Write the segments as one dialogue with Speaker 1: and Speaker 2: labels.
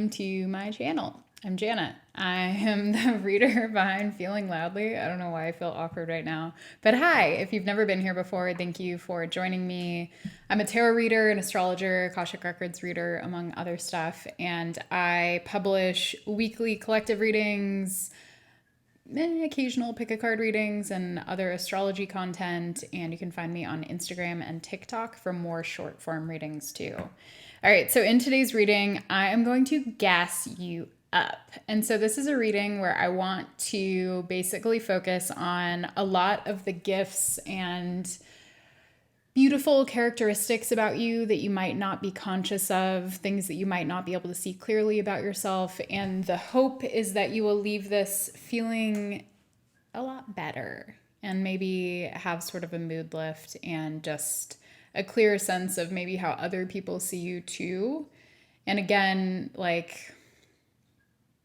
Speaker 1: welcome to my channel. I'm Janet. I am the reader behind Feeling Loudly. I don't know why I feel awkward right now. But hi, if you've never been here before, thank you for joining me. I'm a tarot reader, an astrologer, Akashic Records reader, among other stuff. And I publish weekly collective readings, occasional pick a card readings, and other astrology content. And you can find me on Instagram and TikTok for more short form readings too. All right, so in today's reading, I am going to gas you up. And so this is a reading where I want to basically focus on a lot of the gifts and beautiful characteristics about you that you might not be conscious of, things that you might not be able to see clearly about yourself. And the hope is that you will leave this feeling a lot better and maybe have sort of a mood lift and just a clear sense of maybe how other people see you too. And again, like,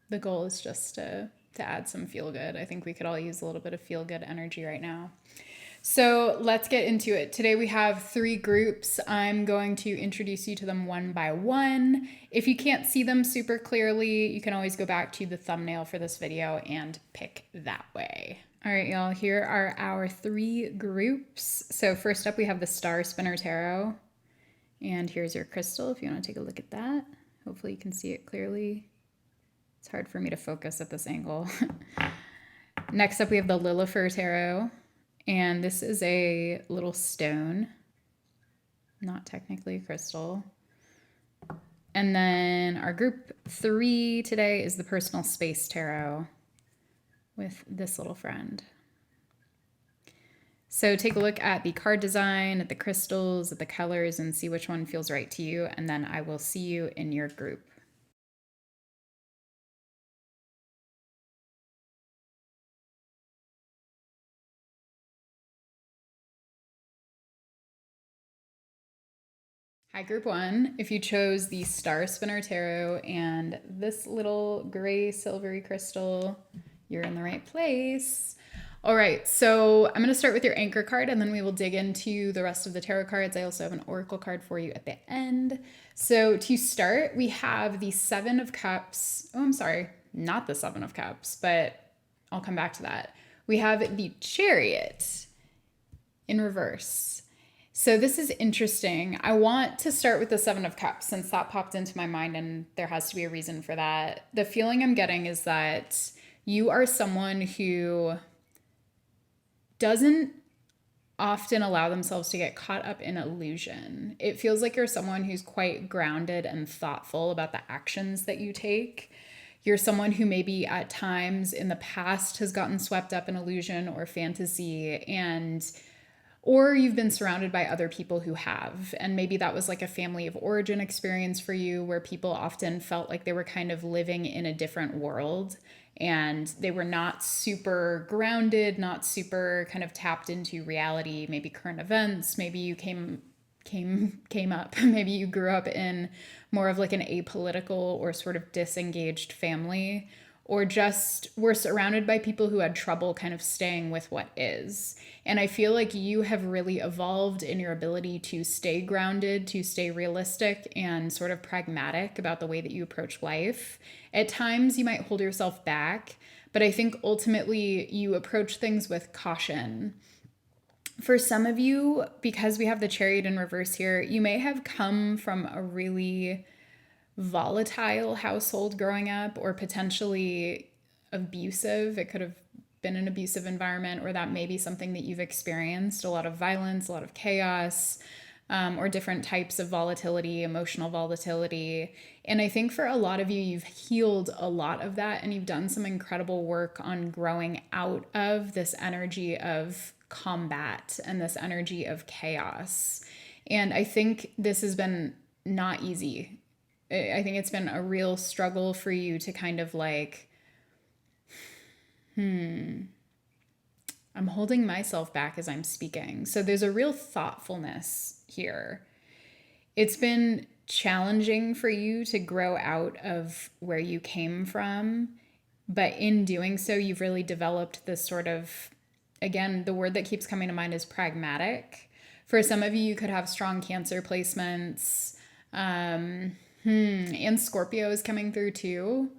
Speaker 1: the goal is just to add some feel good. I think we could all use a little bit of feel good energy right now. So let's get into it. Today we have 3 groups. I'm going to introduce you to them one by one. If you can't see them super clearly, you can always go back to the thumbnail for this video and pick that way. All right, y'all, here are our 3 groups. So first up, we have the Star Spinner Tarot. And here's your crystal if you want to take a look at that. Hopefully you can see it clearly. It's hard for me to focus at this angle. Next up, we have the Lilifer Tarot. And this is a little stone, not technically a crystal. And then our group 3 today is the Personal Space Tarot with this little friend. So take a look at the card design, at the crystals, at the colors, and see which one feels right to you. And then I will see you in your group. Hi, group 1. If you chose the Star Spinner Tarot and this little gray silvery crystal, you're in the right place. All right, so I'm going to start with your anchor card and then we will dig into the rest of the tarot cards. I also have an oracle card for you at the end. So to start, we have the 7 of Cups. Oh, I'm sorry, not the 7 of Cups, but I'll come back to that. We have the Chariot in reverse. So this is interesting. I want to start with the 7 of Cups since that popped into my mind and there has to be a reason for that. The feeling I'm getting is that you are someone who doesn't often allow themselves to get caught up in illusion. It feels like you're someone who's quite grounded and thoughtful about the actions that you take. You're someone who maybe at times in the past has gotten swept up in illusion or fantasy, or you've been surrounded by other people who have. And maybe that was like a family of origin experience for you where people often felt like they were kind of living in a different world and they were not super grounded, not super kind of tapped into reality, maybe current events. Maybe you came up, maybe you grew up in more of like an apolitical or sort of disengaged family, or just were surrounded by people who had trouble kind of staying with what is. And I feel like you have really evolved in your ability to stay grounded, to stay realistic and sort of pragmatic about the way that you approach life. At times you might hold yourself back, but I think ultimately you approach things with caution. For some of you, because we have the Chariot in reverse here, you may have come from a really volatile household growing up, or potentially abusive. It could have been an abusive environment, or that may be something that you've experienced, a lot of violence, a lot of chaos, or different types of volatility, emotional volatility. And I think for a lot of you, you've healed a lot of that and you've done some incredible work on growing out of this energy of combat and this energy of chaos. And I think this has been not easy. I think it's been a real struggle for you to kind of like, I'm holding myself back as I'm speaking. So there's a real thoughtfulness here. It's been challenging for you to grow out of where you came from, but in doing so, you've really developed this sort of, again, the word that keeps coming to mind is pragmatic. For some of you, you could have strong Cancer placements. And Scorpio is coming through too.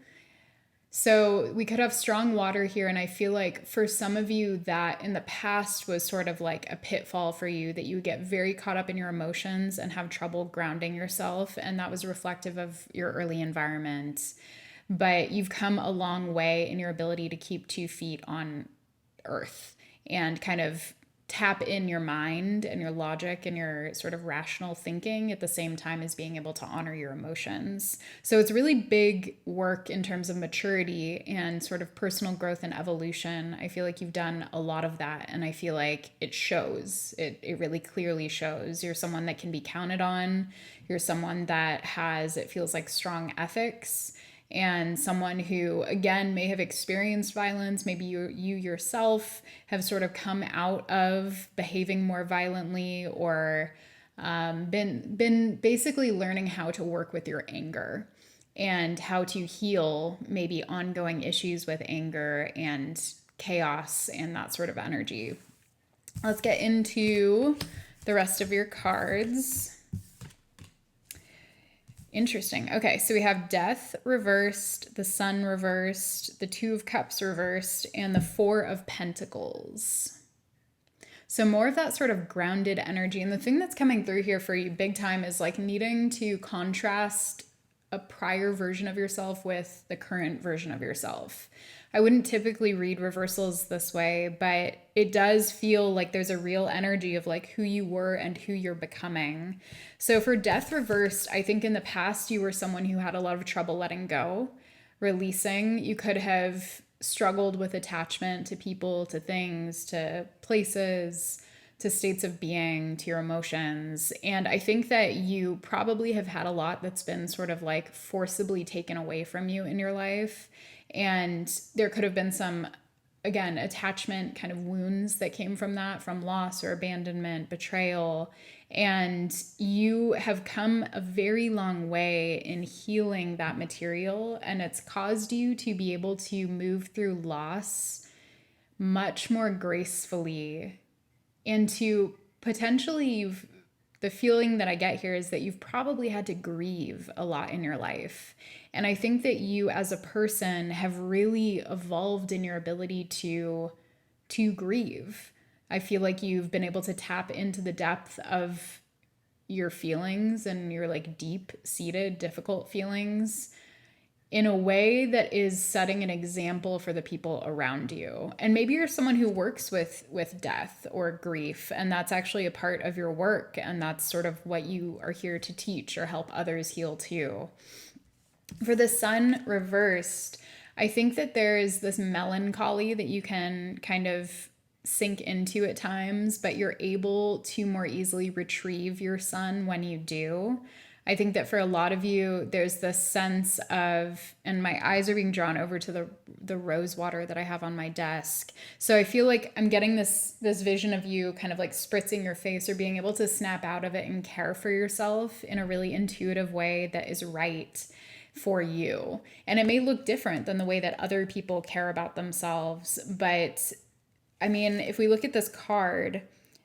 Speaker 1: So we could have strong water here. And I feel like for some of you, that in the past was sort of like a pitfall for you, that you would get very caught up in your emotions and have trouble grounding yourself. And that was reflective of your early environment. But you've come a long way in your ability to keep 2 feet on earth and kind of tap in your mind and your logic and your sort of rational thinking at the same time as being able to honor your emotions. So it's really big work in terms of maturity and sort of personal growth and evolution. I feel like you've done a lot of that, and I feel like it shows. It really clearly shows. You're someone that can be counted on. You're someone that has, it feels like, strong ethics, and someone who, again, may have experienced violence. Maybe you yourself have sort of come out of behaving more violently, or been basically learning how to work with your anger and how to heal maybe ongoing issues with anger and chaos and that sort of energy. Let's get into the rest of your cards. Interesting. Okay, so we have Death reversed, the Sun reversed, the Two of Cups reversed, and the Four of Pentacles. So more of that sort of grounded energy. And the thing that's coming through here for you big time is like needing to contrast a prior version of yourself with the current version of yourself. I wouldn't typically read reversals this way, but it does feel like there's a real energy of like who you were and who you're becoming. So for Death reversed, I think in the past you were someone who had a lot of trouble letting go, releasing. You could have struggled with attachment to people, to things, to places, to states of being, to your emotions. And I think that you probably have had a lot that's been sort of like forcibly taken away from you in your life. And there could have been some, again, attachment kind of wounds that came from that, from loss or abandonment, betrayal. And you have come a very long way in healing that material. And it's caused you to be able to move through loss much more gracefully, and to potentially, the feeling that I get here is that you've probably had to grieve a lot in your life. And I think that you as a person have really evolved in your ability to grieve. I feel like you've been able to tap into the depth of your feelings and your like deep-seated, difficult feelings in a way that is setting an example for the people around you. And maybe you're someone who works with death or grief, and that's actually a part of your work, and that's sort of what you are here to teach or help others heal too. For the Sun reversed, I think that there is this melancholy that you can kind of sink into at times, but you're able to more easily retrieve your Sun when you do. I think that for a lot of you, there's this sense of, and my eyes are being drawn over to the rose water that I have on my desk. So I feel like I'm getting this vision of you kind of like spritzing your face or being able to snap out of it and care for yourself in a really intuitive way that is right for you. And it may look different than the way that other people care about themselves. But I mean, if we look at this card,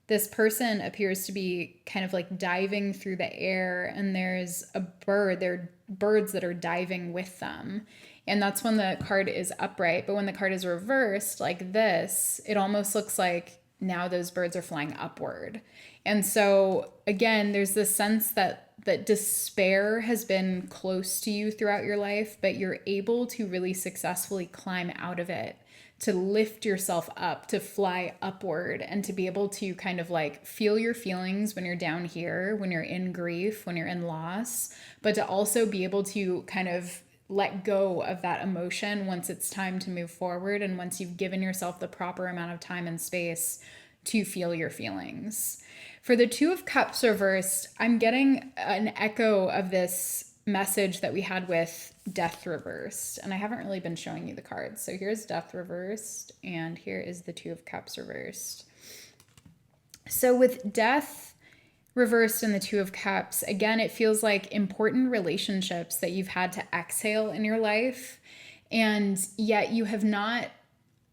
Speaker 1: this person appears to be kind of like diving through the air, and there's a bird. There are birds that are diving with them. And that's when the card is upright. But when the card is reversed like this, it almost looks like now those birds are flying upward. And so again, there's this sense that despair has been close to you throughout your life, but you're able to really successfully climb out of it, to lift yourself up, to fly upward, and to be able to kind of like feel your feelings when you're down here, when you're in grief, when you're in loss, but to also be able to kind of let go of that emotion once it's time to move forward, and once you've given yourself the proper amount of time and space to feel your feelings. For the Two of Cups reversed, I'm getting an echo of this message that we had with Death reversed, and I haven't really been showing you the cards. So here's Death reversed, and here is the Two of Cups reversed. So with Death reversed and the Two of Cups, again, it feels like important relationships that you've had to exhale in your life, and yet you have not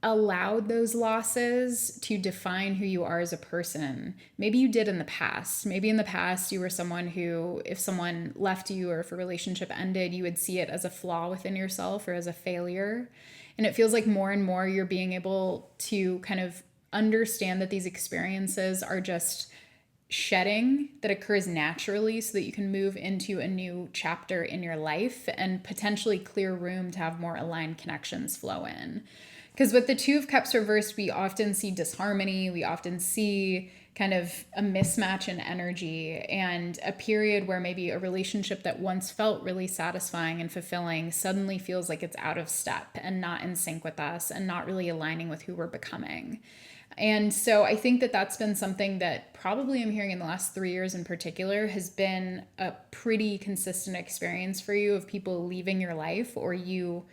Speaker 1: allowed those losses to define who you are as a person. Maybe you did in the past. Maybe in the past you were someone who, if someone left you or if a relationship ended, you would see it as a flaw within yourself or as a failure. And it feels like more and more you're being able to kind of understand that these experiences are just shedding that occurs naturally so that you can move into a new chapter in your life and potentially clear room to have more aligned connections flow in. Because with the Two of Cups reversed, we often see disharmony. We often see kind of a mismatch in energy and a period where maybe a relationship that once felt really satisfying and fulfilling suddenly feels like it's out of step and not in sync with us and not really aligning with who we're becoming. And so I think that that's been something that probably I'm hearing in the last 3 years in particular has been a pretty consistent experience for you of people leaving your life or you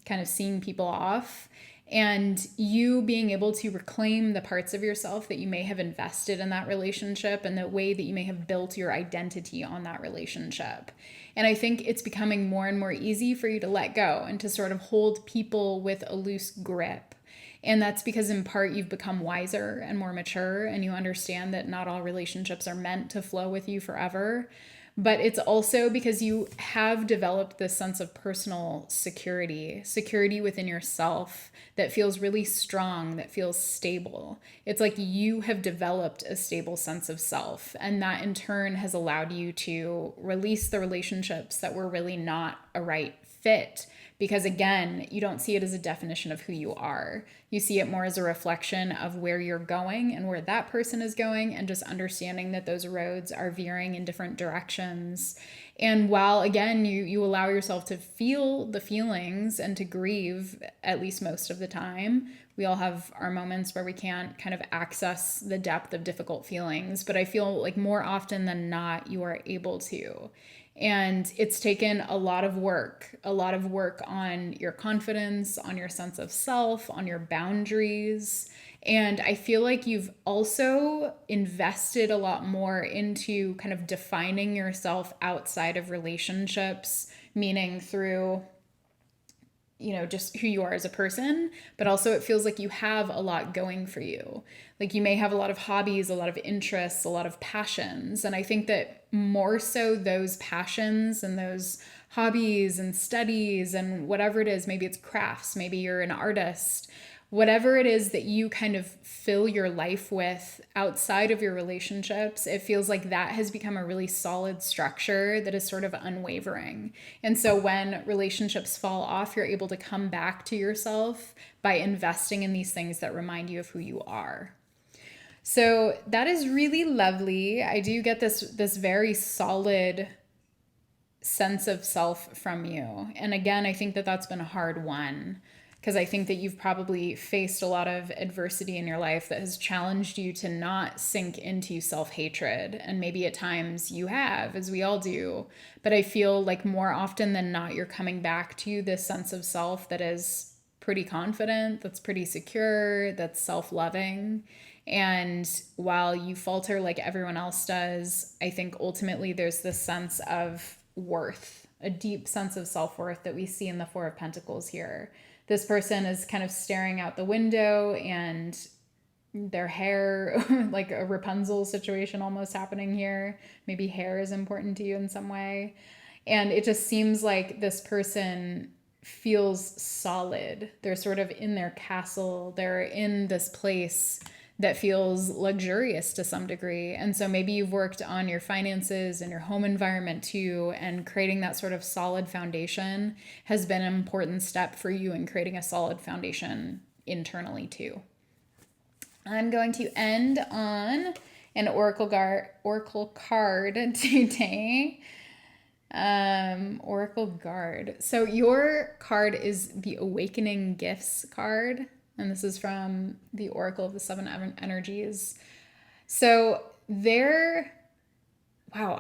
Speaker 1: kind of seeing people off and you being able to reclaim the parts of yourself that you may have invested in that relationship and the way that you may have built your identity on that relationship. And I think it's becoming more and more easy for you to let go and to sort of hold people with a loose grip. And that's because in part you've become wiser and more mature and you understand that not all relationships are meant to flow with you forever. But it's also because you have developed this sense of personal security within yourself that feels really strong, that feels stable. It's like you have developed a stable sense of self, and that in turn has allowed you to release the relationships that were really not a right fit. Because again, you don't see it as a definition of who you are. You see it more as a reflection of where you're going and where that person is going, and just understanding that those roads are veering in different directions. And while again, you allow yourself to feel the feelings and to grieve, at least most of the time, we all have our moments where we can't kind of access the depth of difficult feelings, but I feel like more often than not, you are able to. And it's taken a lot of work on your confidence, on your sense of self, on your boundaries. And I feel like you've also invested a lot more into kind of defining yourself outside of relationships, meaning through just who you are as a person, but also it feels like you have a lot going for you. Like you may have a lot of hobbies, a lot of interests, a lot of passions. And I think that more so those passions and those hobbies and studies and whatever it is, maybe it's crafts, maybe you're an artist, whatever it is that you kind of fill your life with outside of your relationships, it feels like that has become a really solid structure that is sort of unwavering. And so when relationships fall off, you're able to come back to yourself by investing in these things that remind you of who you are. So that is really lovely. I do get this very solid sense of self from you. And again, I think that that's been a hard one, because I think that you've probably faced a lot of adversity in your life that has challenged you to not sink into self-hatred. And maybe at times you have, as we all do. But I feel like more often than not, you're coming back to this sense of self that is pretty confident, that's pretty secure, that's self-loving. And while you falter like everyone else does, I think ultimately there's this sense of worth, a deep sense of self-worth that we see in the Four of Pentacles here. This person is kind of staring out the window and their hair, like a Rapunzel situation almost happening here. Maybe hair is important to you in some way. And it just seems like this person feels solid. They're sort of in their castle. They're in this place that feels luxurious to some degree. And so maybe you've worked on your finances and your home environment too, and creating that sort of solid foundation has been an important step for you in creating a solid foundation internally too. I'm going to end on an oracle card today. Oracle guard. So your card is the Awakening Gifts card. And this is from the Oracle of the Seven Energies. So wow,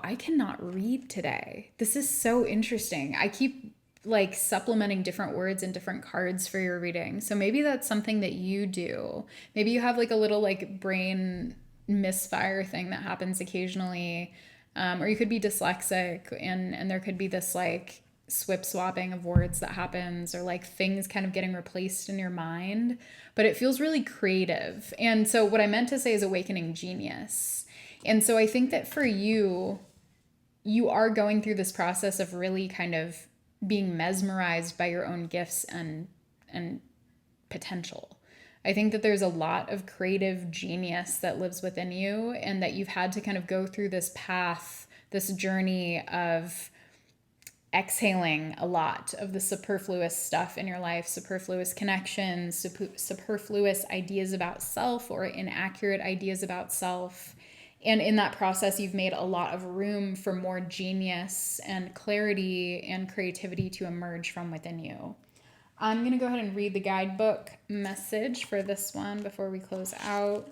Speaker 1: I cannot read today. This is so interesting. I keep like supplementing different words and different cards for your reading. So maybe that's something that you do. Maybe you have like a little like brain misfire thing that happens occasionally. Or you could be dyslexic and there could be this like swip swapping of words that happens, or like things kind of getting replaced in your mind, but it feels really creative. And so what I meant to say is awakening genius. And so I think that for you, you are going through this process of really kind of being mesmerized by your own gifts and potential. I think that there's a lot of creative genius that lives within you, and that you've had to kind of go through this path, this journey of exhaling a lot of the superfluous stuff in your life, superfluous connections, superfluous ideas about self, or inaccurate ideas about self. And in that process, you've made a lot of room for more genius and clarity and creativity to emerge from within you. I'm going to go ahead and read the guidebook message for this one before we close out.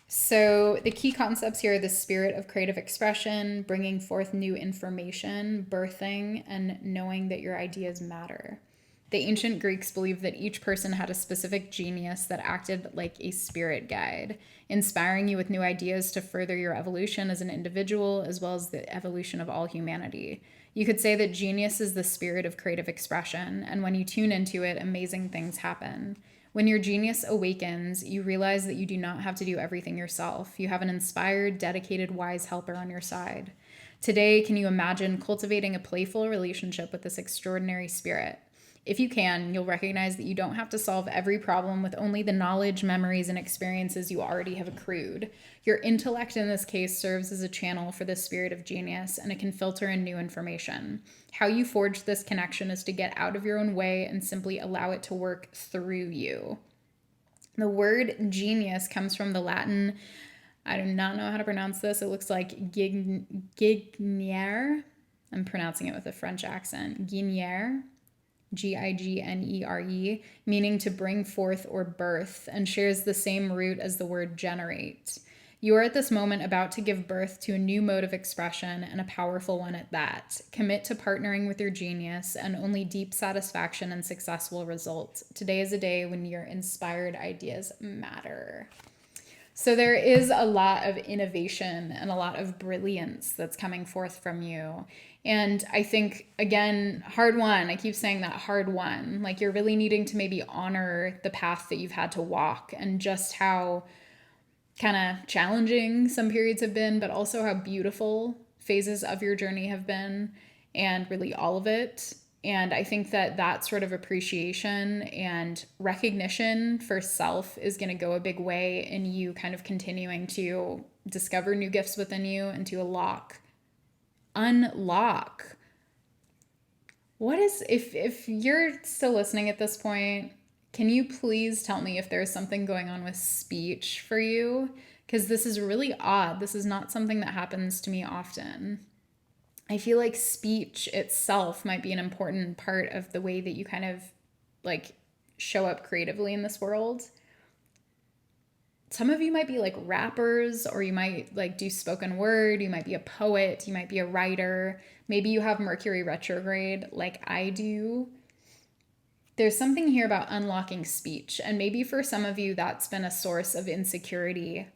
Speaker 1: So the key concepts here are the spirit of creative expression, bringing forth new information, birthing, and knowing that your ideas matter. The ancient Greeks believed that each person had a specific genius that acted like a spirit guide, inspiring you with new ideas to further your evolution as an individual, as well as the evolution of all humanity. You could say that genius is the spirit of creative expression, and when you tune into it, amazing things happen. When your genius awakens, you realize that you do not have to do everything yourself. You have an inspired, dedicated, wise helper on your side. Today, can you imagine cultivating a playful relationship with this extraordinary spirit? If you can, you'll recognize that you don't have to solve every problem with only the knowledge, memories, and experiences you already have accrued. Your intellect in this case serves as a channel for the spirit of genius, and it can filter in new information. How you forge this connection is to get out of your own way and simply allow it to work through you. The word genius comes from the Latin, I do not know how to pronounce this. It looks like gignere. I'm pronouncing it with a French accent. Gignere. Gignere, meaning to bring forth or birth, and shares the same root as the word generate. You are at this moment about to give birth to a new mode of expression, and a powerful one at that. Commit to partnering with your genius, and only deep satisfaction and success will result. Today is a day when your inspired ideas matter. So there is a lot of innovation and a lot of brilliance that's coming forth from you. And I think, again, hard won. I keep saying that, hard won. Like, you're really needing to maybe honor the path that you've had to walk, and just how kind of challenging some periods have been, but also how beautiful phases of your journey have been, and really all of it. And I think that that sort of appreciation and recognition for self is going to go a big way in you kind of continuing to discover new gifts within you, and to unlock. What is, if you're still listening at this point, can you please tell me if there's something going on with speech for you? Because this is really odd. This is not something that happens to me often. I feel like speech itself might be an important part of the way that you kind of like show up creatively in this world. Some of you might be like rappers, or you might like do spoken word. You might be a poet. You might be a writer. Maybe you have Mercury retrograde like I do. There's something here about unlocking speech. And maybe for some of you, that's been a source of insecurity,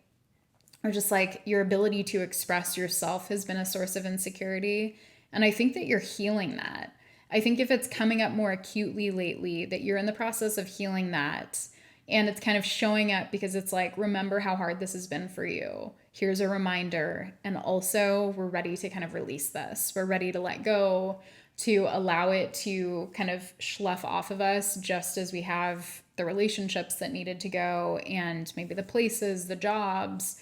Speaker 1: or just like your ability to express yourself has been a source of insecurity. And I think that you're healing that. I think if it's coming up more acutely lately, that you're in the process of healing that. And it's kind of showing up because it's like, remember how hard this has been for you. Here's a reminder. And also, we're ready to kind of release this. We're ready to let go, to allow it to kind of slough off of us, just as we have the relationships that needed to go, and maybe the places, the jobs,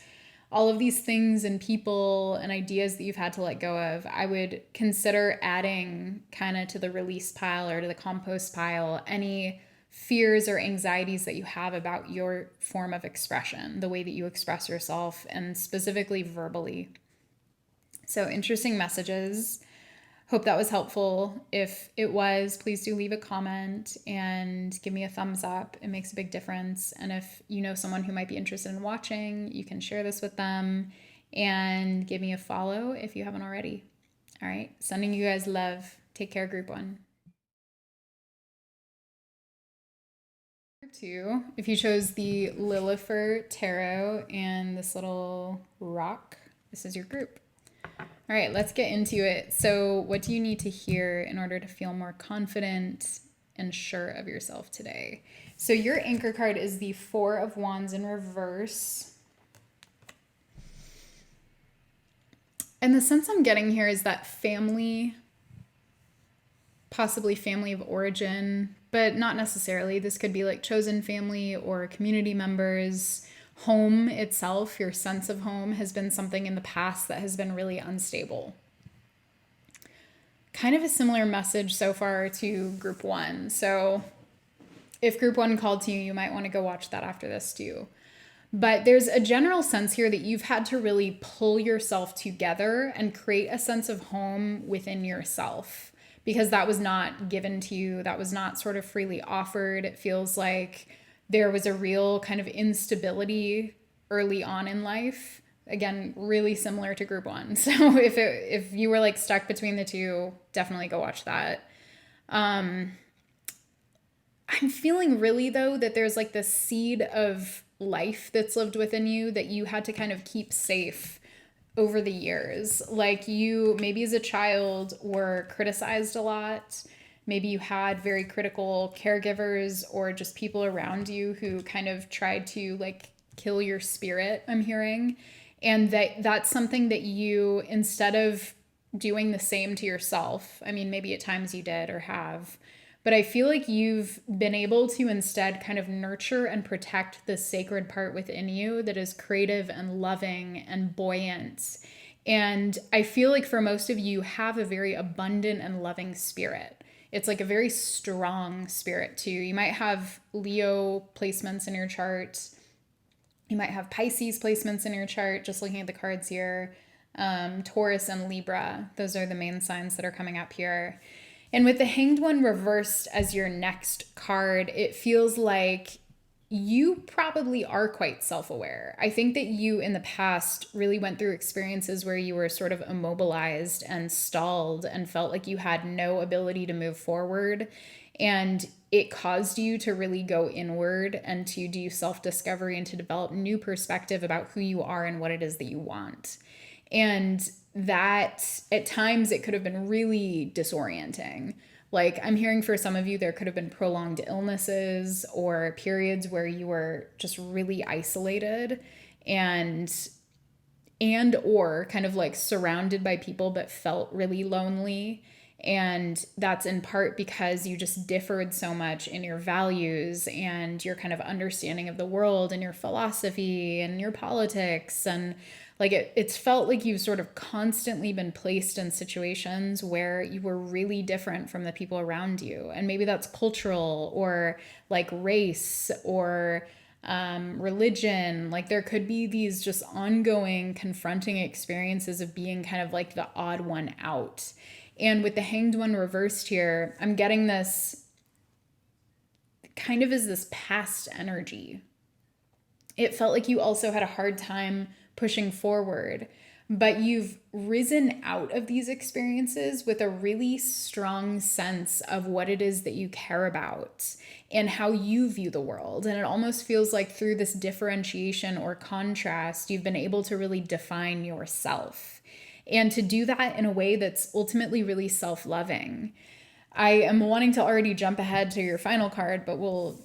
Speaker 1: all of these things and people and ideas that you've had to let go of. I would consider adding kind of to the release pile, or to the compost pile, any fears or anxieties that you have about your form of expression, the way that you express yourself, and specifically verbally. So, interesting messages. Hope that was helpful. If it was, please do leave a comment and give me a thumbs up. It makes a big difference. And if you know someone who might be interested in watching, you can share this with them, and give me a follow if you haven't already. All right. Sending you guys love. Take care, group one. group 2. If you chose the Lilifer Tarot and this little rock, this is your group. All right, let's get into it. So, what do you need to hear in order to feel more confident and sure of yourself today? So, your anchor card is the Four of Wands in reverse. And the sense I'm getting here is that family, possibly family of origin, but not necessarily. This could be like chosen family or community members. Home itself, your sense of home, has been something in the past that has been really unstable. Kind of a similar message so far to group 1. So if group 1 called to you, you might want to go watch that after this too. But there's a general sense here that you've had to really pull yourself together and create a sense of home within yourself, because that was not given to you. That was not sort of freely offered. It feels like there was a real kind of instability early on in life. Again, really similar to group 1. So if you were like stuck between the two, definitely go watch that. I'm feeling really though that there's like this seed of life that's lived within you that you had to kind of keep safe over the years. Like you maybe as a child were criticized a lot. Maybe you had very critical caregivers or just people around you who kind of tried to like kill your spirit, I'm hearing. And that's something that you, instead of doing the same to yourself, I mean, maybe at times you did or have, but I feel like you've been able to instead kind of nurture and protect the sacred part within you that is creative and loving and buoyant. And I feel like for most of you have a very abundant and loving spirit. It's like a very strong spirit too. You might have Leo placements in your chart. You might have Pisces placements in your chart, just looking at the cards here. Taurus and Libra, those are the main signs that are coming up here. And with the Hanged One reversed as your next card, it feels like you probably are quite self-aware. I think that you in the past really went through experiences where you were sort of immobilized and stalled and felt like you had no ability to move forward. And it caused you to really go inward and to do self-discovery and to develop new perspective about who you are and what it is that you want. And that at times it could have been really disorienting. Like I'm hearing for some of you, there could have been prolonged illnesses or periods where you were just really isolated and or kind of like surrounded by people but felt really lonely. And that's in part because you just differed so much in your values and your kind of understanding of the world and your philosophy and your politics. And like it's felt like you've sort of constantly been placed in situations where you were really different from the people around you. And maybe that's cultural or like race or religion. Like there could be these just ongoing confronting experiences of being kind of like the odd one out. And with the Hanged One reversed here, I'm getting this kind of as this past energy. It felt like you also had a hard time pushing forward, but you've risen out of these experiences with a really strong sense of what it is that you care about and how you view the world. And it almost feels like through this differentiation or contrast, you've been able to really define yourself. And to do that in a way that's ultimately really self-loving. I am wanting to already jump ahead to your final card, but we'll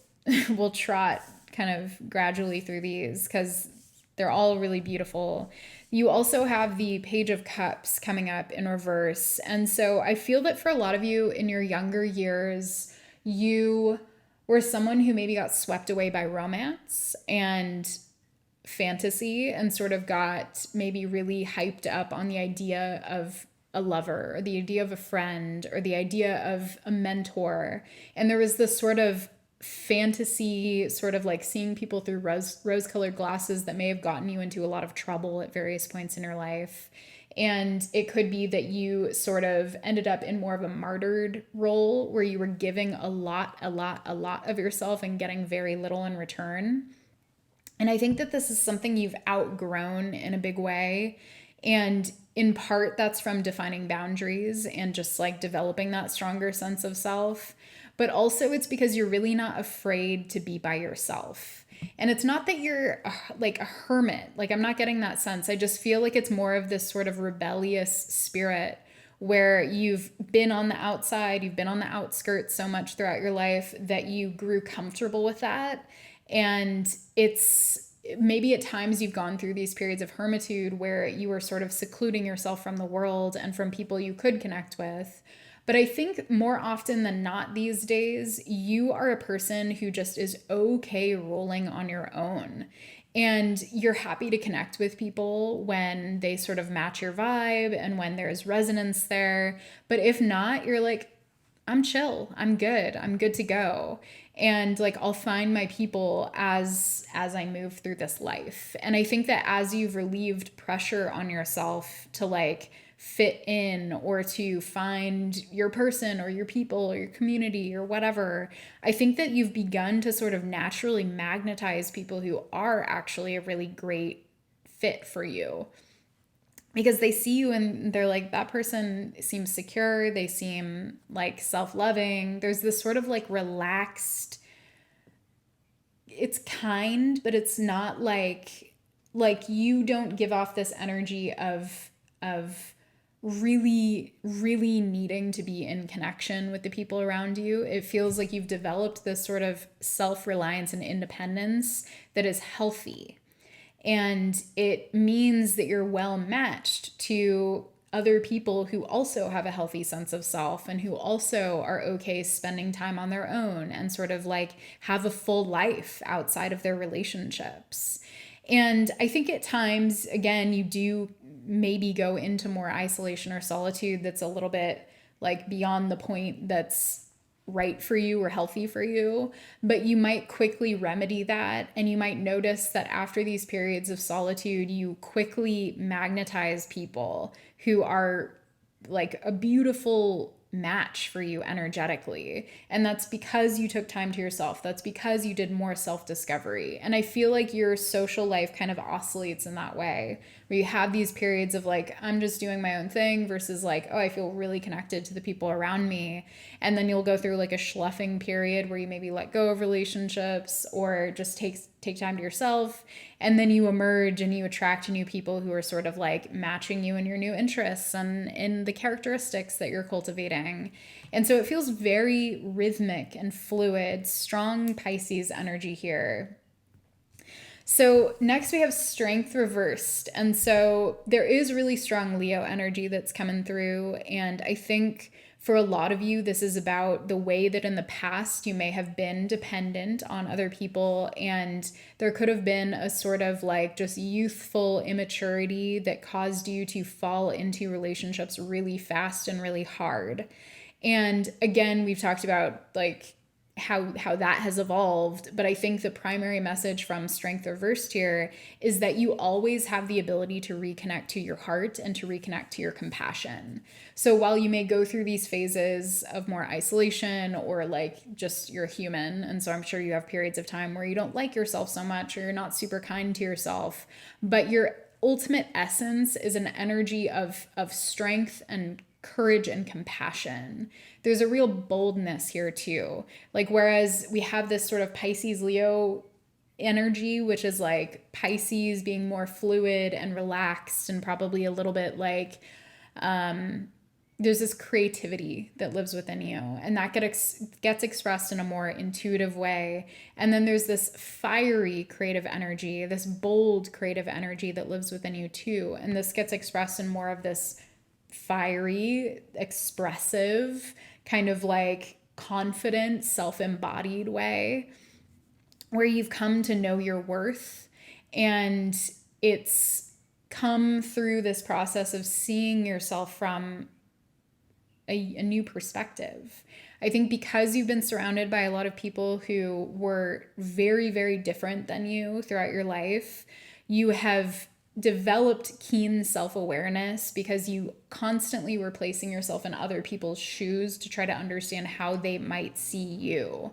Speaker 1: trot kind of gradually through these because they're all really beautiful. You also have the Page of Cups coming up in reverse. And so I feel that for a lot of you in your younger years, you were someone who maybe got swept away by romance and fantasy and sort of got maybe really hyped up on the idea of a lover or the idea of a friend or the idea of a mentor. And there was this sort of fantasy, sort of like seeing people through rose-colored glasses that may have gotten you into a lot of trouble at various points in your life. And it could be that you sort of ended up in more of a martyred role where you were giving a lot of yourself and getting very little in return. And I think that this is something you've outgrown in a big way. And in part, that's from defining boundaries and just like developing that stronger sense of self. but also it's because you're really not afraid to be by yourself. And it's not that you're like a hermit. Like, I'm not getting that sense. I just feel like it's more of this sort of rebellious spirit where you've been on the outside, you've been on the outskirts so much throughout your life that you grew comfortable with that. And it's maybe at times you've gone through these periods of hermitude where you were sort of secluding yourself from the world and from people you could connect with. But I think more often than not these days, you are a person who just is okay rolling on your own. And you're happy to connect with people when they sort of match your vibe and when there's resonance there. But if not, you're like, I'm chill. I'm good. I'm good to go. And like I'll find my people as I move through this life. And I think that as you've relieved pressure on yourself to like fit in or to find your person or your people or your community or whatever, I think that you've begun to sort of naturally magnetize people who are actually a really great fit for you, because they see you and they're like, that person seems secure, they seem like self-loving. There's this sort of like relaxed, it's kind, but it's not like you don't give off this energy of really needing to be in connection with the people around you. It feels like you've developed this sort of self-reliance and independence that is healthy. And it means that you're well matched to other people who also have a healthy sense of self and who also are okay spending time on their own and sort of like have a full life outside of their relationships. And I think at times, again, you do maybe go into more isolation or solitude that's a little bit like beyond the point that's right for you or healthy for you, but you might quickly remedy that. And you might notice that after these periods of solitude, you quickly magnetize people who are like a beautiful match for you energetically. And that's because you took time to yourself. That's because you did more self-discovery. And I feel like your social life kind of oscillates in that way, where you have these periods of like, I'm just doing my own thing versus like, oh, I feel really connected to the people around me. And then you'll go through like a schluffing period where you maybe let go of relationships or just take time to yourself. And then you emerge and you attract new people who are sort of like matching you in your new interests and in the characteristics that you're cultivating. And so it feels very rhythmic and fluid, strong Pisces energy here. So next we have strength reversed. And so there is really strong Leo energy that's coming through. And I think for a lot of you, this is about the way that in the past you may have been dependent on other people. And there could have been a sort of like just youthful immaturity that caused you to fall into relationships really fast and really hard. And again, we've talked about like how that has evolved, but I think the primary message from Strength Reversed here is that you always have the ability to reconnect to your heart and to reconnect to your compassion. So while you may go through these phases of more isolation or like just you're human, and so I'm sure you have periods of time where you don't like yourself so much or you're not super kind to yourself, but your ultimate essence is an energy of strength and courage and compassion. There's a real boldness here too. Like, whereas we have this sort of Pisces Leo energy, which is like Pisces being more fluid and relaxed and probably a little bit like, there's this creativity that lives within you, and that gets expressed in a more intuitive way. And then there's this fiery creative energy, this bold creative energy that lives within you too. And this gets expressed in more of this fiery, expressive, kind of like confident, self-embodied way where you've come to know your worth. And it's come through this process of seeing yourself from a new perspective. I think because you've been surrounded by a lot of people who were very, very different than you throughout your life, you have developed keen self-awareness because you constantly were placing yourself in other people's shoes to try to understand how they might see you.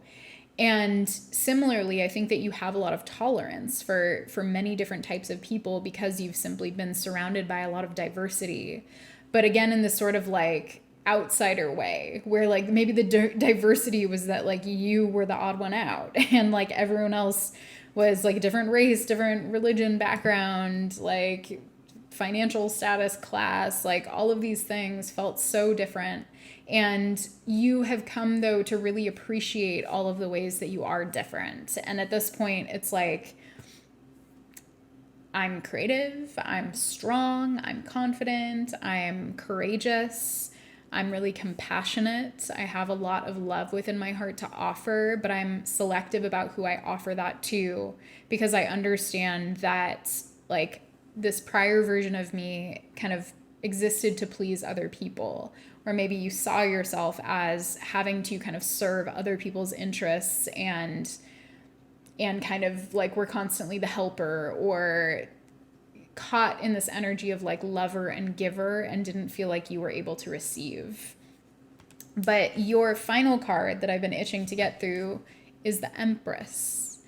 Speaker 1: And similarly, I think that you have a lot of tolerance for many different types of people because you've simply been surrounded by a lot of diversity. But again, in this sort of like outsider way, where like maybe the diversity was that like you were the odd one out and like everyone else was like a different race, different religion, background, like financial status, class, like all of these things felt so different. And you have come though to really appreciate all of the ways that you are different. And at this point, it's like, I'm creative, I'm strong, I'm confident, I'm courageous, I'm really compassionate. I have a lot of love within my heart to offer, but I'm selective about who I offer that to, because I understand that like this prior version of me kind of existed to please other people. Or maybe you saw yourself as having to kind of serve other people's interests and kind of like we're constantly the helper, or caught in this energy of like lover and giver and didn't feel like you were able to receive. But your final card that I've been itching to get through is the Empress.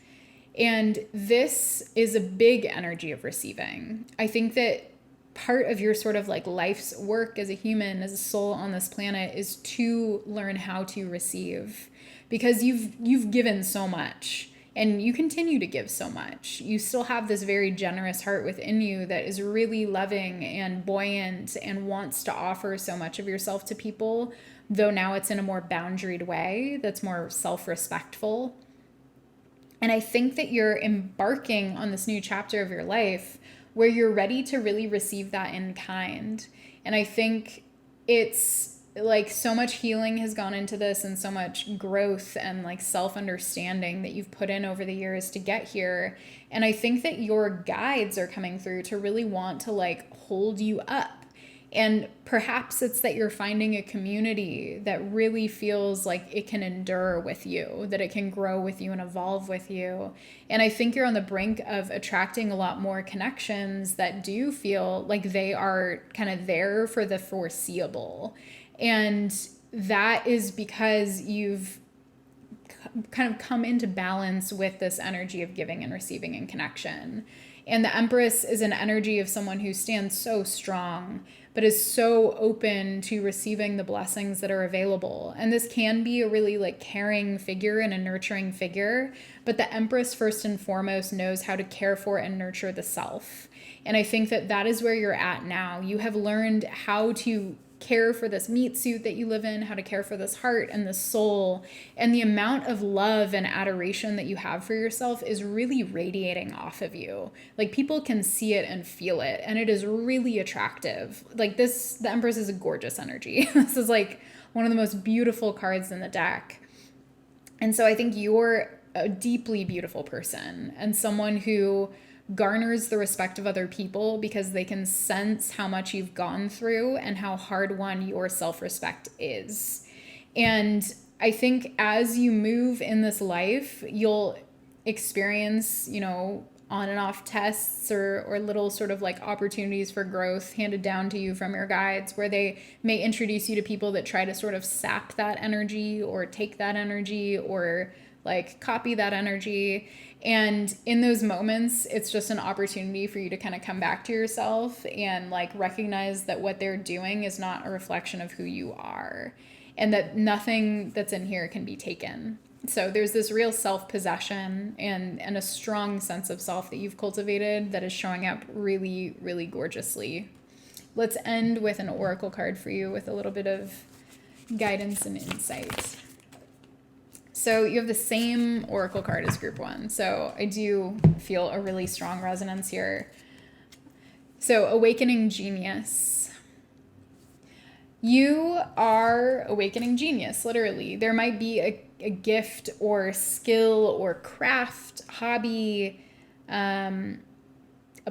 Speaker 1: And this is a big energy of receiving. I think that part of your sort of like life's work as a human, as a soul on this planet, is to learn how to receive, because you've given so much and you continue to give so much. You still have this very generous heart within you that is really loving and buoyant and wants to offer so much of yourself to people, though now it's in a more boundaried way that's more self-respectful. And I think that you're embarking on this new chapter of your life where you're ready to really receive that in kind. And I think it's like so much healing has gone into this and so much growth and like self-understanding that you've put in over the years to get here. And I think that your guides are coming through to really want to like hold you up. And perhaps it's that you're finding a community that really feels like it can endure with you, that it can grow with you and evolve with you. And I think you're on the brink of attracting a lot more connections that do feel like they are kind of there for the foreseeable. And that is because you've kind of come into balance with this energy of giving and receiving and connection. And the Empress is an energy of someone who stands so strong, but is so open to receiving the blessings that are available. And this can be a really like caring figure and a nurturing figure, but the Empress first and foremost knows how to care for and nurture the self. And I think that that is where you're at now. You have learned how to care for this meat suit that you live in, how to care for this heart and this soul, and the amount of love and adoration that you have for yourself is really radiating off of you. Like people can see it and feel it, and it is really attractive. Like this, the Empress is a gorgeous energy. This is like one of the most beautiful cards in the deck. And so I think you're a deeply beautiful person and someone who garners the respect of other people because they can sense how much you've gone through and how hard won your self-respect is. And I think as you move in this life, you'll experience, you know, on and off tests or little sort of like opportunities for growth handed down to you from your guides, where they may introduce you to people that try to sort of sap that energy or take that energy or like copy that energy. And in those moments, it's just an opportunity for you to kind of come back to yourself and like recognize that what they're doing is not a reflection of who you are, and that nothing that's in here can be taken. So there's this real self-possession and a strong sense of self that you've cultivated that is showing up really, really gorgeously. Let's end with an oracle card for you with a little bit of guidance and insight. So you have the same oracle card as group one. So I do feel a really strong resonance here. So awakening genius. You are awakening genius, literally. There might be a gift or skill or craft, hobby, a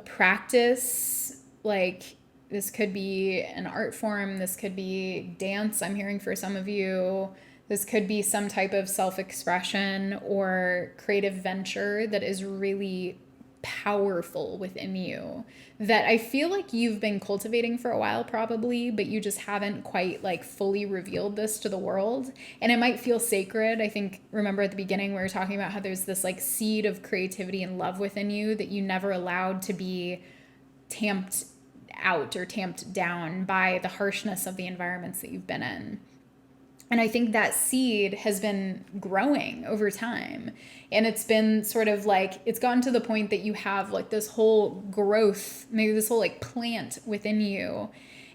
Speaker 1: practice. Like this could be an art form. This could be dance, I'm hearing for some of you. This could be some type of self-expression or creative venture that is really powerful within you that I feel like you've been cultivating for a while probably, but you just haven't quite like fully revealed this to the world. And it might feel sacred. I think, remember at the beginning we were talking about how there's this like seed of creativity and love within you that you never allowed to be tamped out or tamped down by the harshness of the environments that you've been in. And I think that seed has been growing over time. And it's been sort of like, it's gotten to the point that you have like this whole growth, maybe this whole like plant within you,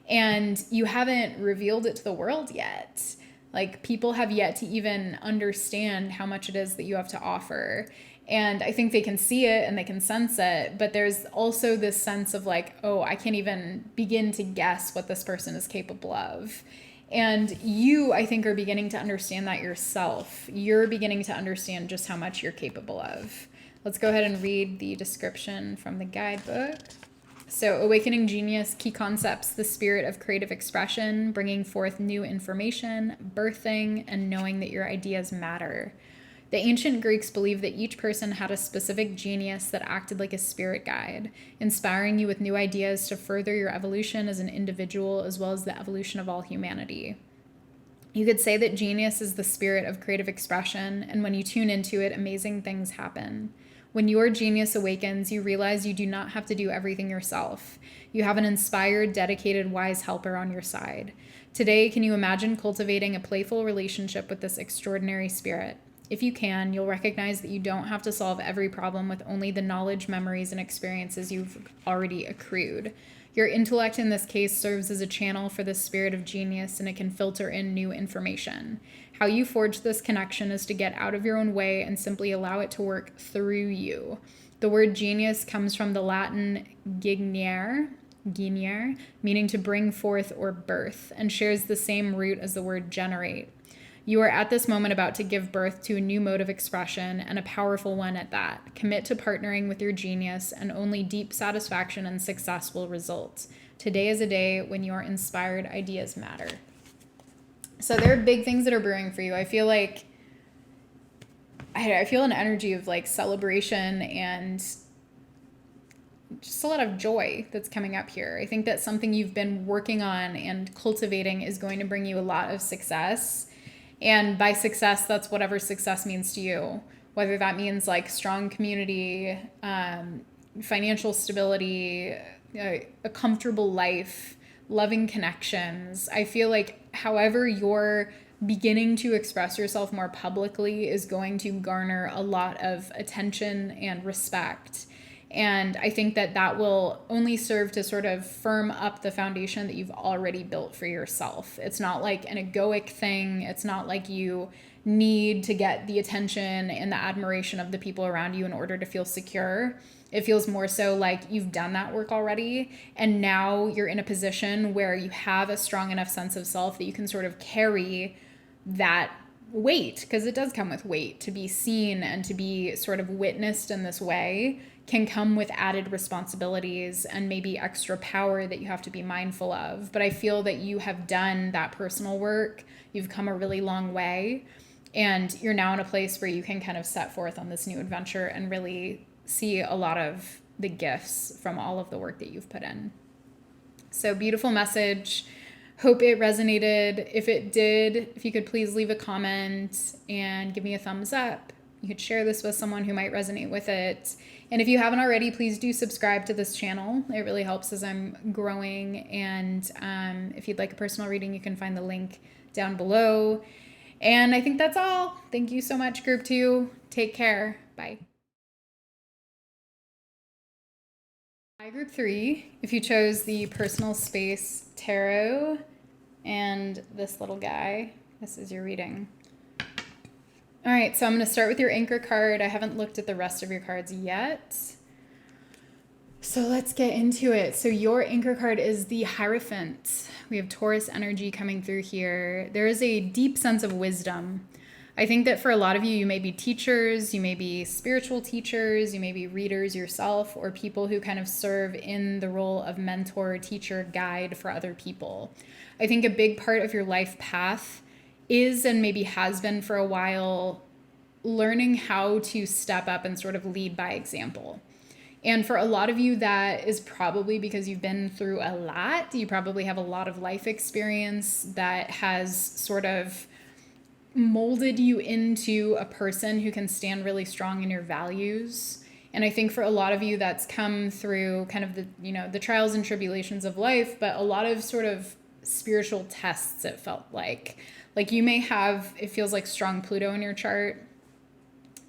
Speaker 1: and you haven't revealed it to the world yet. Like, people have yet to even understand how much it is that you have to offer. And I think they can see it and they can sense it, but there's also this sense of like, oh, I can't even begin to guess what this person is capable of. And you, I think, are beginning to understand that yourself. You're beginning to understand just how much you're capable of. Let's go ahead and read the description from the guidebook. So, awakening genius, key concepts: the spirit of creative expression, bringing forth new information, birthing, and knowing that your ideas matter. The ancient Greeks believed that each person had a specific genius that acted like a spirit guide, inspiring you with new ideas to further your evolution as an individual as well as the evolution of all humanity. You could say that genius is the spirit of creative expression, and when you tune into it, amazing things happen. When your genius awakens, you realize you do not have to do everything yourself. You have an inspired, dedicated, wise helper on your side. Today, can you imagine cultivating a playful relationship with this extraordinary spirit? If you can, you'll recognize that you don't have to solve every problem with only the knowledge, memories, and experiences you've already accrued. Your intellect in this case serves as a channel for the spirit of genius, and it can filter in new information. How you forge this connection is to get out of your own way and simply allow it to work through you. The word genius comes from the Latin gignere, meaning to bring forth or birth, and shares the same root as the word generate. You are at this moment about to give birth to a new mode of expression, and a powerful one at that. Commit to partnering with your genius, and only deep satisfaction and success will result. Today is a day when your inspired ideas matter. So there are big things that are brewing for you. I feel like I feel an energy of like celebration and just a lot of joy that's coming up here. I think that something you've been working on and cultivating is going to bring you a lot of success. And by success, that's whatever success means to you, whether that means like strong community, financial stability, a comfortable life, loving connections. I feel like however you're beginning to express yourself more publicly is going to garner a lot of attention and respect. And I think that that will only serve to sort of firm up the foundation that you've already built for yourself. It's not like an egoic thing. It's not like you need to get the attention and the admiration of the people around you in order to feel secure. It feels more so like you've done that work already, and now you're in a position where you have a strong enough sense of self that you can sort of carry that weight, because it does come with weight. To be seen and to be sort of witnessed in this way can come with added responsibilities and maybe extra power that you have to be mindful of. But I feel that you have done that personal work. You've come a really long way, and you're now in a place where you can kind of set forth on this new adventure and really see a lot of the gifts from all of the work that you've put in. So beautiful message. Hope it resonated. If it did, if you could please leave a comment and give me a thumbs up. You could share this with someone who might resonate with it. And if you haven't already, please do subscribe to this channel. It really helps as I'm growing. And if you'd like a personal reading, you can find the link down below. And I think that's all. Thank you so much, Group 2. Take care. Bye. Hi, Group 3. If you chose the Personal Space Tarot and this little guy, this is your reading. All right, so I'm going to start with your anchor card. I haven't looked at the rest of your cards yet. So let's get into it. So your anchor card is the Hierophant. We have Taurus energy coming through here. There is a deep sense of wisdom. I think that for a lot of you, you may be teachers, you may be spiritual teachers, you may be readers yourself, or people who kind of serve in the role of mentor, teacher, guide for other people. I think a big part of your life path is, and maybe has been for a while, learning how to step up and sort of lead by example. And for a lot of you, that is probably because you've been through a lot. You probably have a lot of life experience that has sort of molded you into a person who can stand really strong in your values And I think for a lot of you, that's come through kind of the trials and tribulations of life, but a lot of sort of spiritual tests, it felt like. Like you may have, it feels like strong Pluto in your chart,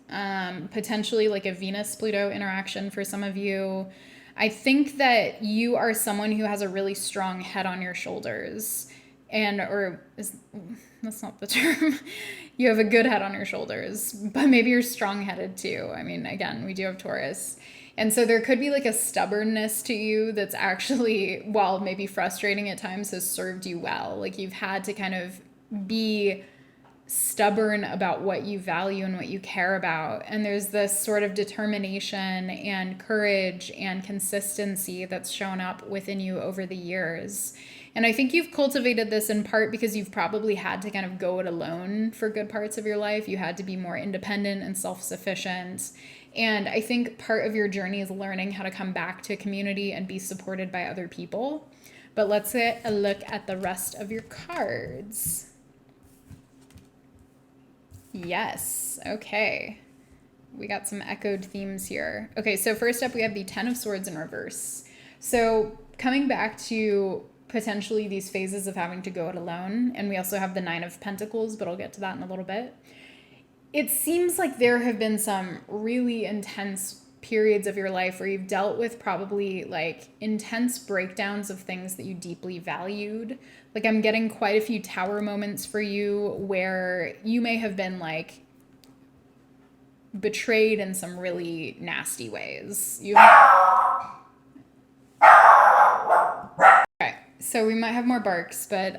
Speaker 1: potentially like a Venus Pluto interaction for some of you. I think that you are someone who has a really strong head on your shoulders. That's not the term. You have a good head on your shoulders, but maybe you're strong headed too. I mean, again, we do have Taurus. And so there could be like a stubbornness to you that's actually, while maybe frustrating at times, has served you well. Like you've had to kind of be stubborn about what you value and what you care about. And there's this sort of determination and courage and consistency that's shown up within you over the years. And I think you've cultivated this in part because you've probably had to kind of go it alone for good parts of your life. You had to be more independent and self-sufficient. And I think part of your journey is learning how to come back to a community and be supported by other people. But let's get a look at the rest of your cards. Yes. Okay. We got some echoed themes here. Okay, so first up we have the Ten of Swords in reverse. So coming back to potentially these phases of having to go it alone, and we also have the Nine of Pentacles, but I'll get to that in a little bit. It seems like there have been some really intense periods of your life where you've dealt with probably like intense breakdowns of things that you deeply valued. Like I'm getting quite a few tower moments for you where you may have been like betrayed in some really nasty ways. Okay, so we might have more barks, but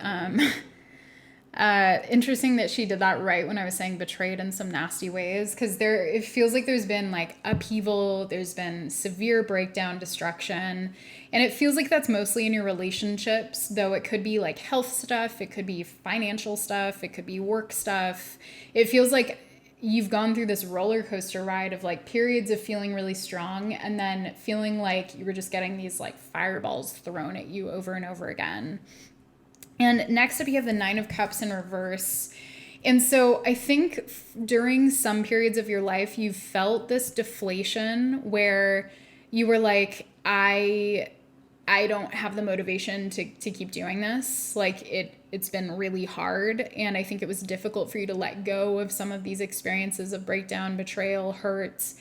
Speaker 1: interesting that she did that right when I was saying betrayed in some nasty ways, because it feels like there's been like upheaval, there's been severe breakdown, destruction, and it feels like that's mostly in your relationships, though it could be like health stuff, it could be financial stuff, it could be work stuff. It feels like you've gone through this roller coaster ride of like periods of feeling really strong and then feeling like you were just getting these like fireballs thrown at you over and over again. And next up, you have the Nine of Cups in reverse. And so I think during some periods of your life, you felt this deflation where you were like, I don't have the motivation to keep doing this. Like it's been really hard. And I think it was difficult for you to let go of some of these experiences of breakdown, betrayal, hurt.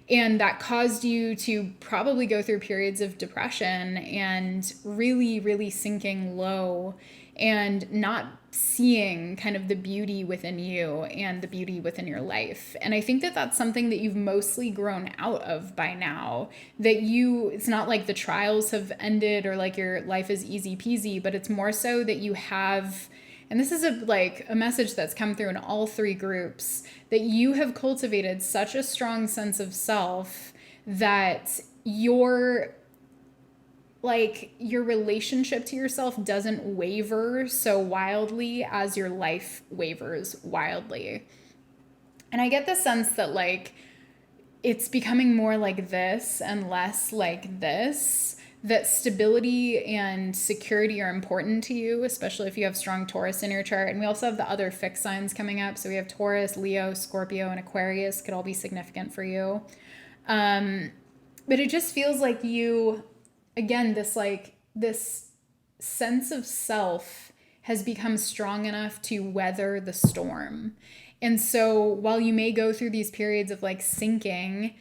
Speaker 1: And that caused you to probably go through periods of depression and really, really sinking low and not seeing kind of the beauty within you and the beauty within your life. And I think that that's something that you've mostly grown out of by now, that it's not like the trials have ended or like your life is easy peasy, but it's more so that you have, and this is a message that's come through in all three groups, that you have cultivated such a strong sense of self that your relationship to yourself doesn't waver so wildly as your life wavers wildly. And I get the sense that like it's becoming more like this and less like this, that stability and security are important to you, especially if you have strong Taurus in your chart. And we also have the other fixed signs coming up. So we have Taurus, Leo, Scorpio, and Aquarius could all be significant for you. But it just feels like you, again, this sense of self has become strong enough to weather the storm. And so while you may go through these periods of like sinking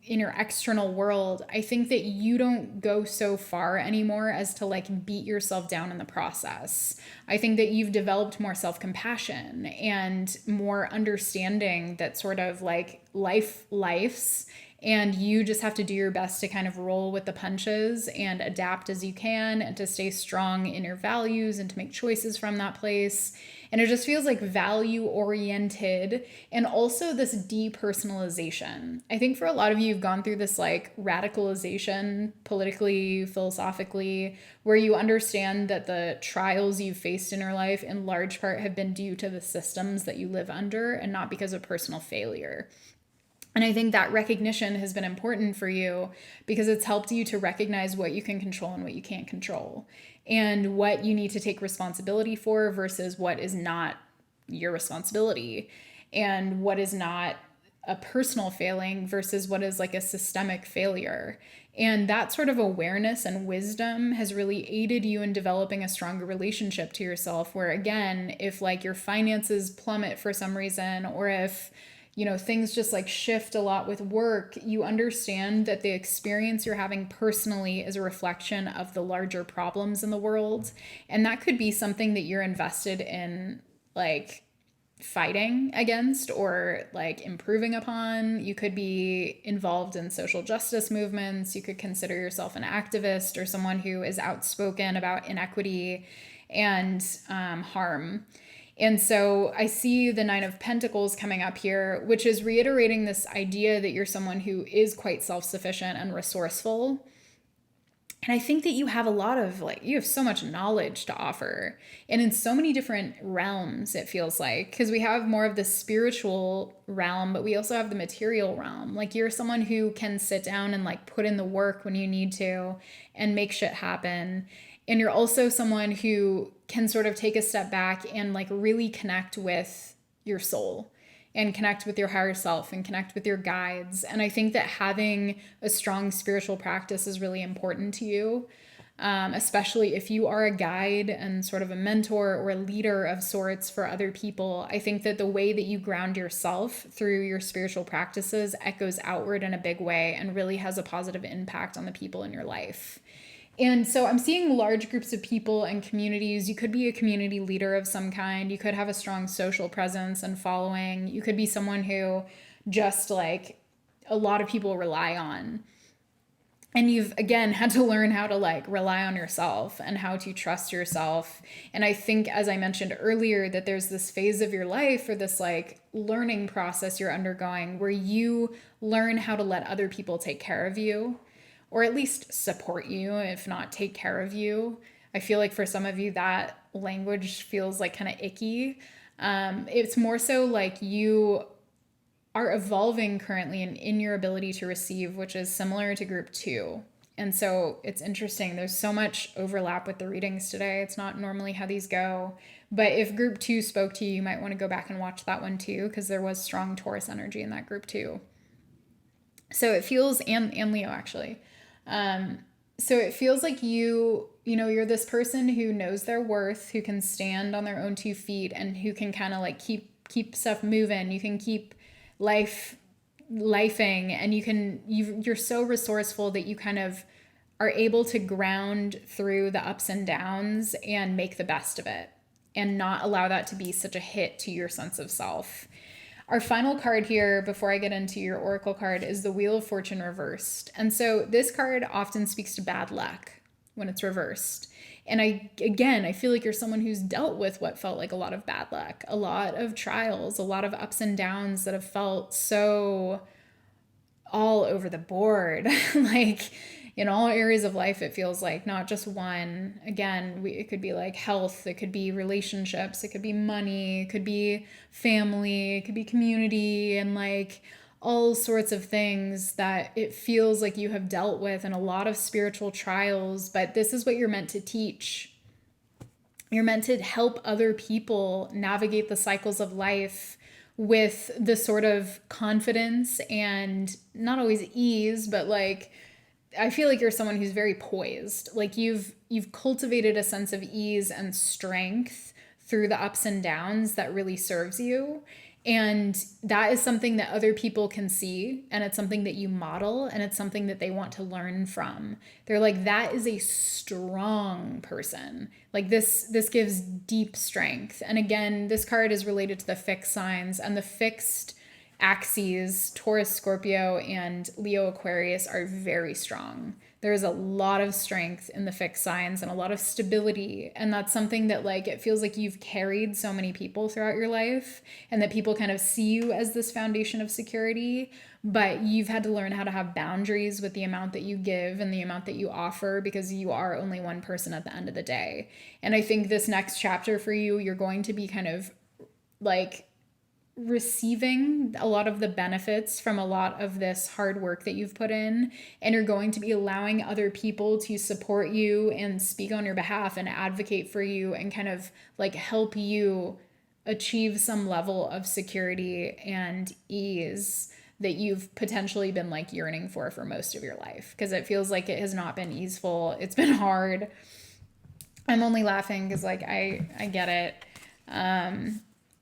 Speaker 1: in your external world, I think that you don't go so far anymore as to like beat yourself down in the process. I think that you've developed more self-compassion and more understanding that sort of like life's, and you just have to do your best to kind of roll with the punches and adapt as you can and to stay strong in your values and to make choices from that place. And it just feels like value oriented and also this depersonalization. I think for a lot of you, you've gone through this like radicalization politically, philosophically, where you understand that the trials you've faced in your life in large part have been due to the systems that you live under and not because of personal failure. And I think that recognition has been important for you because it's helped you to recognize what you can control and what you can't control, and what you need to take responsibility for versus what is not your responsibility, and what is not a personal failing versus what is like a systemic failure. And that sort of awareness and wisdom has really aided you in developing a stronger relationship to yourself, where again, if like your finances plummet for some reason, or if things just like shift a lot with work, you understand that the experience you're having personally is a reflection of the larger problems in the world. And that could be something that you're invested in, like fighting against or like improving upon. You could be involved in social justice movements. You could consider yourself an activist or someone who is outspoken about inequity and harm. And so I see the Nine of Pentacles coming up here, which is reiterating this idea that you're someone who is quite self-sufficient and resourceful. And I think that you have a lot of you have so much knowledge to offer, and in so many different realms, it feels like, because we have more of the spiritual realm, but we also have the material realm. Like you're someone who can sit down and like put in the work when you need to and make shit happen. And you're also someone who can sort of take a step back and like really connect with your soul and connect with your higher self and connect with your guides. And I think that having a strong spiritual practice is really important to you, especially if you are a guide and sort of a mentor or a leader of sorts for other people. I think that the way that you ground yourself through your spiritual practices echoes outward in a big way and really has a positive impact on the people in your life. And so I'm seeing large groups of people and communities. You could be a community leader of some kind. You could have a strong social presence and following. You could be someone who just like a lot of people rely on. And you've, again, had to learn how to like rely on yourself and how to trust yourself. And I think, as I mentioned earlier, that there's this phase of your life or this like learning process you're undergoing where you learn how to let other people take care of you, or at least support you, if not take care of you. I feel like for some of you, that language feels like kind of icky. It's more so like you are evolving currently in your ability to receive, which is similar to group 2. And so it's interesting. There's so much overlap with the readings today. It's not normally how these go. But if group 2 spoke to you, you might want to go back and watch that one too, because there was strong Taurus energy in that group too. So it feels, and Leo actually. So it feels like you're this person who knows their worth, who can stand on their own 2 feet, and who can kind of like keep stuff moving. You can keep lifing, and you're so resourceful that you kind of are able to ground through the ups and downs and make the best of it and not allow that to be such a hit to your sense of self. Our final card here, before I get into your oracle card, is the Wheel of Fortune reversed. And so this card often speaks to bad luck when it's reversed. And I feel like you're someone who's dealt with what felt like a lot of bad luck, a lot of trials, a lot of ups and downs that have felt so all over the board. Like in all areas of life, it feels like, not just one. Again, it could be like health, it could be relationships, it could be money, it could be family, it could be community, and like all sorts of things that it feels like you have dealt with, and a lot of spiritual trials. But this is what you're meant to teach. You're meant to help other people navigate the cycles of life with the sort of confidence and not always ease, but like, I feel like you're someone who's very poised. Like you've cultivated a sense of ease and strength through the ups and downs that really serves you. And that is something that other people can see, and it's something that you model, and it's something that they want to learn from. They're like, that is a strong person. Like this gives deep strength. And again, this card is related to the fixed signs, and the fixed axes, Taurus, Scorpio, and Leo, Aquarius, are very strong. There's a lot of strength in the fixed signs and a lot of stability. And that's something that like, it feels like you've carried so many people throughout your life, and that people kind of see you as this foundation of security, but you've had to learn how to have boundaries with the amount that you give and the amount that you offer, because you are only one person at the end of the day. And I think this next chapter for you, you're going to be kind of like receiving a lot of the benefits from a lot of this hard work that you've put in, and you're going to be allowing other people to support you and speak on your behalf and advocate for you and kind of like help you achieve some level of security and ease that you've potentially been like yearning for most of your life, because it feels like it has not been easeful. It's been hard. I'm only laughing because like I get it.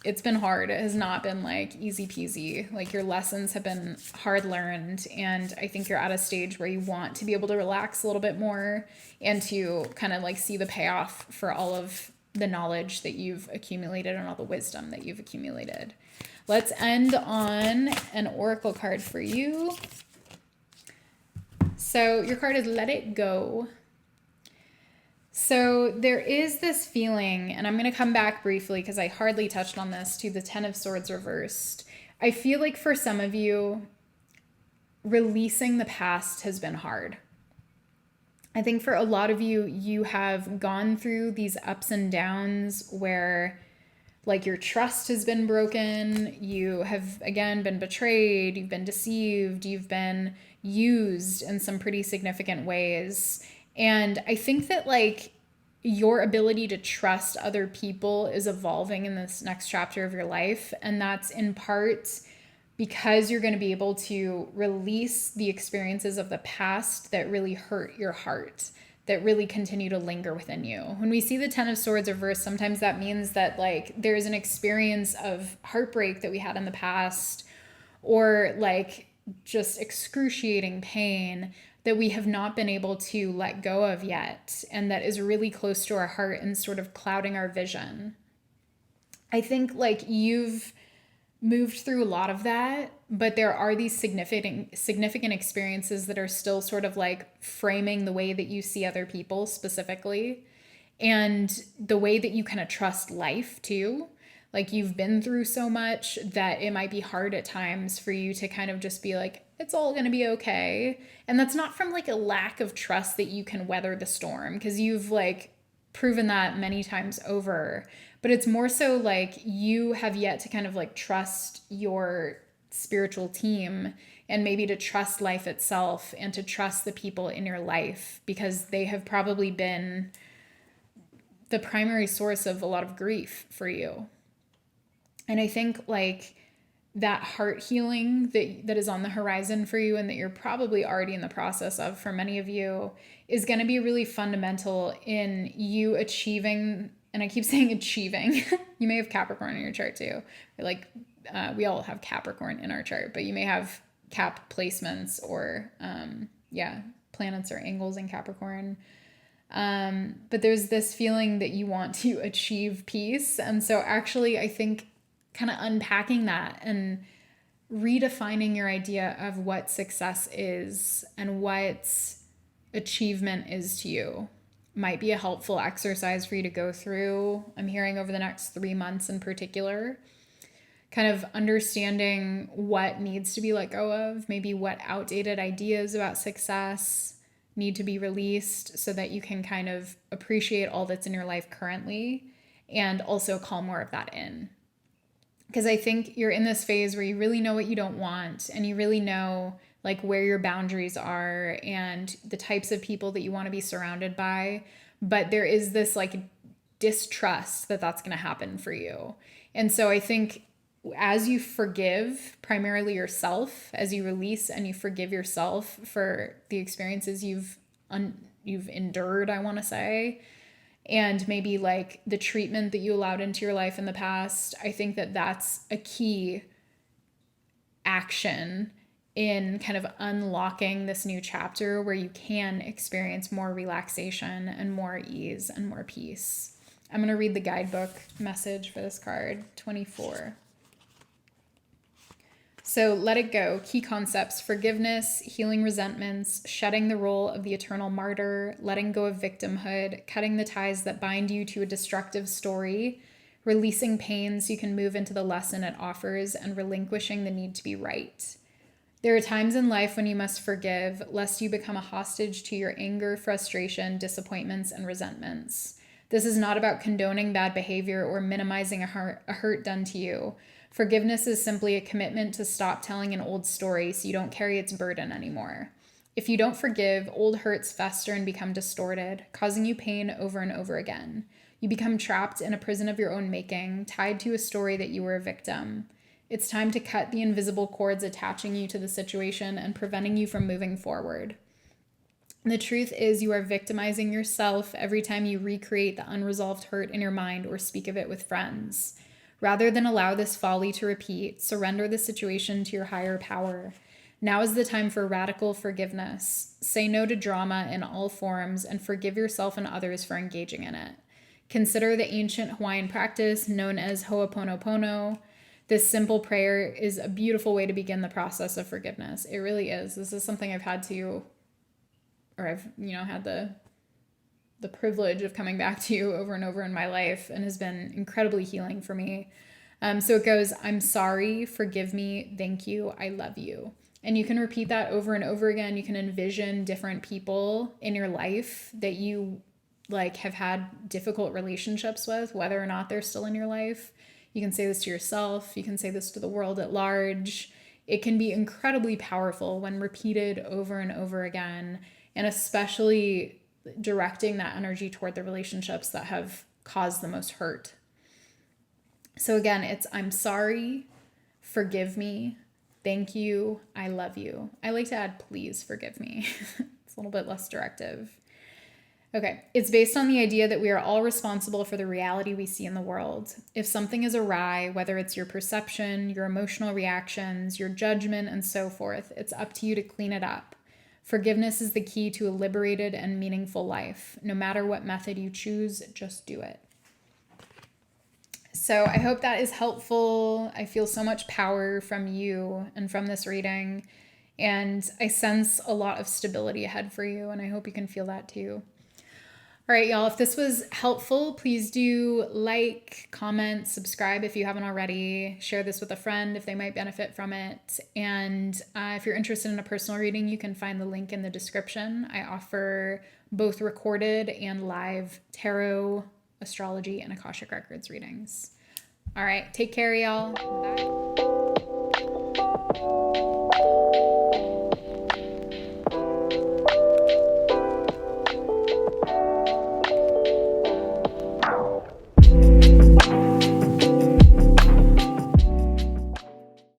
Speaker 1: It's been hard. It has not been like easy peasy. Like your lessons have been hard learned, and I think you're at a stage where you want to be able to relax a little bit more and to kind of like see the payoff for all of the knowledge that you've accumulated and all the wisdom that you've accumulated. Let's end on an oracle card for you. So your card is Let It Go. So there is this feeling, and I'm going to come back briefly because I hardly touched on this, to the Ten of Swords reversed. I feel like for some of you, releasing the past has been hard. I think for a lot of you, you have gone through these ups and downs where like your trust has been broken, you have again been betrayed, you've been deceived, you've been used in some pretty significant ways. And I think that like your ability to trust other people is evolving in this next chapter of your life. And that's in part because you're going to be able to release the experiences of the past that really hurt your heart, that really continue to linger within you. When we see the Ten of Swords reversed, sometimes that means that like there's an experience of heartbreak that we had in the past, or like just excruciating pain that we have not been able to let go of yet, and that is really close to our heart and sort of clouding our vision. I think like you've moved through a lot of that, but there are these significant experiences that are still sort of like framing the way that you see other people specifically, and the way that you kind of trust life too. Like you've been through so much that it might be hard at times for you to kind of just be like, it's all going to be okay. And that's not from like a lack of trust that you can weather the storm, because you've like proven that many times over. But it's more so like you have yet to kind of like trust your spiritual team, and maybe to trust life itself and to trust the people in your life, because they have probably been the primary source of a lot of grief for you. And I think like that heart healing that is on the horizon for you, and that you're probably already in the process of for many of you, is going to be really fundamental in you achieving, and I keep saying achieving. You may have Capricorn in your chart too. Like we all have Capricorn in our chart, but you may have Cap placements or planets or angles in Capricorn. But there's this feeling that you want to achieve peace. And so actually, I think kind of unpacking that and redefining your idea of what success is and what achievement is to you might be a helpful exercise for you to go through. I'm hearing over the next 3 months in particular, kind of understanding what needs to be let go of, maybe what outdated ideas about success need to be released, so that you can kind of appreciate all that's in your life currently and also call more of that in. Because I think you're in this phase where you really know what you don't want, and you really know like where your boundaries are and the types of people that you want to be surrounded by. But there is this like distrust that that's going to happen for you. And so I think as you forgive primarily yourself, as you release and you forgive yourself for the experiences you've endured, I want to say, and maybe like the treatment that you allowed into your life in the past, I think that that's a key action in kind of unlocking this new chapter where you can experience more relaxation and more ease and more peace. I'm going to read the guidebook message for this card, 24. So let it go. Key concepts: forgiveness, healing resentments, shedding the role of the eternal martyr, letting go of victimhood, cutting the ties that bind you to a destructive story, releasing pain so you can move into the lesson it offers, and relinquishing the need to be right. There are times in life when you must forgive, lest you become a hostage to your anger, frustration, disappointments, and resentments. This is not about condoning bad behavior or minimizing a hurt done to you. Forgiveness is simply a commitment to stop telling an old story so you don't carry its burden anymore. If you don't forgive, old hurts fester and become distorted, causing you pain over and over again. You become trapped in a prison of your own making, tied to a story that you were a victim. It's time to cut the invisible cords attaching you to the situation and preventing you from moving forward. The truth is, you are victimizing yourself every time you recreate the unresolved hurt in your mind or speak of it with friends. Rather than allow this folly to repeat, surrender the situation to your higher power. Now is the time for radical forgiveness. Say no to drama in all forms and forgive yourself and others for engaging in it. Consider the ancient Hawaiian practice known as Ho'oponopono. This simple prayer is a beautiful way to begin the process of forgiveness. It really is. This is something I've had to, or I've, had the privilege of coming back to over and over in my life, and has been incredibly healing for me. So it goes, I'm sorry, forgive me, thank you, I love you. And you can repeat that over and over again. You can envision different people in your life that you have had difficult relationships with, whether or not they're still in your life. You can say this to yourself. You can say this to the world at large. It can be incredibly powerful when repeated over and over again, and especially directing that energy toward the relationships that have caused the most hurt. So again, it's I'm sorry, forgive me, thank you, I love you. I like to add please forgive me. It's a little bit less directive. Okay, it's based on the idea that we are all responsible for the reality we see in the world. If something is awry, whether it's your perception, your emotional reactions, your judgment, and so forth, it's up to you to clean it up. Forgiveness is the key to a liberated and meaningful life. No matter what method you choose, just do it. So I hope that is helpful. I feel so much power from you and from this reading, and I sense a lot of stability ahead for you, and I hope you can feel that too. All right, y'all, if this was helpful, please do like, comment, subscribe if you haven't already. Share this with a friend if they might benefit from it. And if you're interested in a personal reading, you can find the link in the description. I offer both recorded and live tarot, astrology, and Akashic Records readings. All right, take care, y'all. Bye.